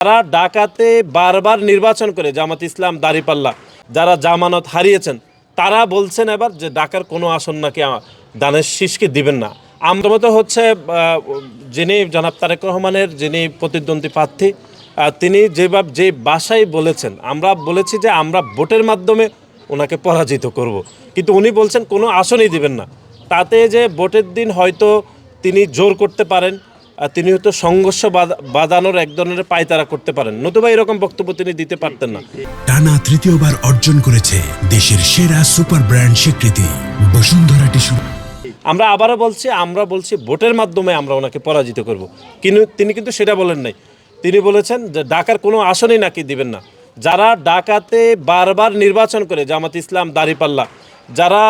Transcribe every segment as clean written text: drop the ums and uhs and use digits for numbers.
তারা ঢাকাতে বারবার নির্বাচন করে জামাত ইসলাম দাঁড়িপাল্লা যারা জামানত হারিয়েছেন তারা বলছেন এবার যে ঢাকার কোনো আসন নাকি দানের শীষকে দিবেন না। আমরা মতো হচ্ছে যিনি জনাব তারেক রহমানের যিনি প্রতিদ্বন্দ্বী প্রার্থী তিনি যে ভাষায় বলেছেন, আমরা বলেছি যে আমরা ভোটের মাধ্যমে ওনাকে পরাজিত করব, কিন্তু উনি বলছেন কোনো আসনই দিবেন না। তাতে যে ভোটের দিন হয়তো তিনি জোর করতে পারেন, তিনি হয়তো সংঘর্ষ বাঁধানোর এক ধরনের পায়তারা করতে পারেন, নতুবা এরকম বক্তব্য তিনি দিতে পারতেন না। টানা তৃতীয়বার অর্জন করেছে দেশের সেরা সুপার ব্র্যান্ড স্বীকৃতি বসুন্ধরা টিস্যু। আমরা আবারও বলছি, আমরা বলছি ভোটের মাধ্যমে আমরা ওনাকে পরাজিত করব, কিন্তু তিনি কিন্তু সেটা বলেন নাই। তিনি বলেছেন যে ঢাকার কোনো আসনই নাকি দিবেন না। যারা ঢাকাতে বারবার নির্বাচন করে জামাত ইসলাম দাঁড়িপাল্লা যারা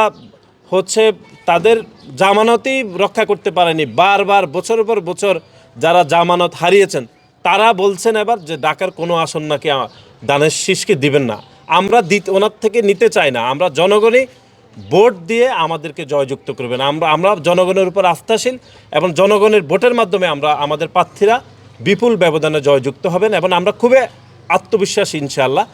হচ্ছে তাদের জামানতই রক্ষা করতে পারেনি, বারবার বছরের পর বছর যারা জামানত হারিয়েছেন তারা বলছেন এবার যে ঢাকার কোনো আসন নাকি দানের শীষকে দিবেন না। আমরা ওনার থেকে নিতে চাই না, আমরা জনগণই ভোট দিয়ে আমাদেরকে জয়যুক্ত করবেন। আমরা জনগণের উপর আস্থাশীল এবং জনগণের ভোটের মাধ্যমে আমাদের প্রার্থীরা বিপুল ব্যবধানে জয়যুক্ত হবেন এবং আমরা খুবই আত্মবিশ্বাসী ইনশাআল্লাহ।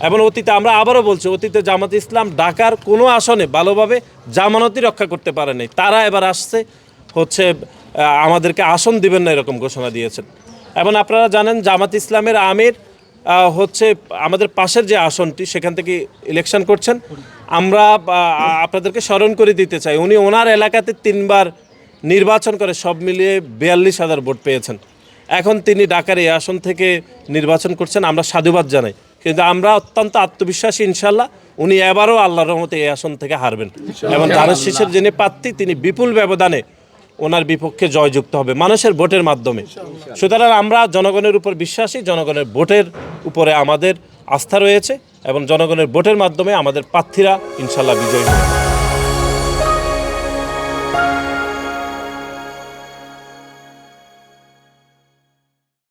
এবং অতীতে আমরা আবারও বলছি, অতীতে জামাত ইসলাম ঢাকার কোনো আসনে ভালোভাবে জামানতই রক্ষা করতে পারেনি, তারা এবার আসছে হচ্ছে আমাদেরকে আসন দিবেন না এরকম ঘোষণা দিয়েছেন। এবং আপনারা জানেন জামাত ইসলামের আমির হচ্ছে আমাদের পাশের যে আসনটি সেখান থেকে ইলেকশন করছেন। আমরা আপনাদেরকে স্মরণ করে দিতে চাই, উনি ওনার এলাকাতে 3বার নির্বাচন করে সব মিলিয়ে 42,000 ভোট পেয়েছেন। এখন তিনি ঢাকার এই আসন থেকে নির্বাচন করছেন, আমরা সাধুবাদ জানাই। কিন্তু আমরা অত্যন্ত আত্মবিশ্বাসী ইনশাল্লাহ উনি এবারও আল্লাহর রহমতে এই আসন থেকে হারবেন এবং দানের শীষের যিনি প্রার্থী তিনি বিপুল ব্যবধানে ওনার বিপক্ষে জয়যুক্ত হবে মানুষের ভোটের মাধ্যমে। সুতরাং আমরা জনগণের উপর বিশ্বাসী, জনগণের ভোটের উপরে আমাদের আস্থা রয়েছে এবং জনগণের ভোটের মাধ্যমে আমাদের প্রার্থীরা ইনশাল্লাহ বিজয়ী হবে।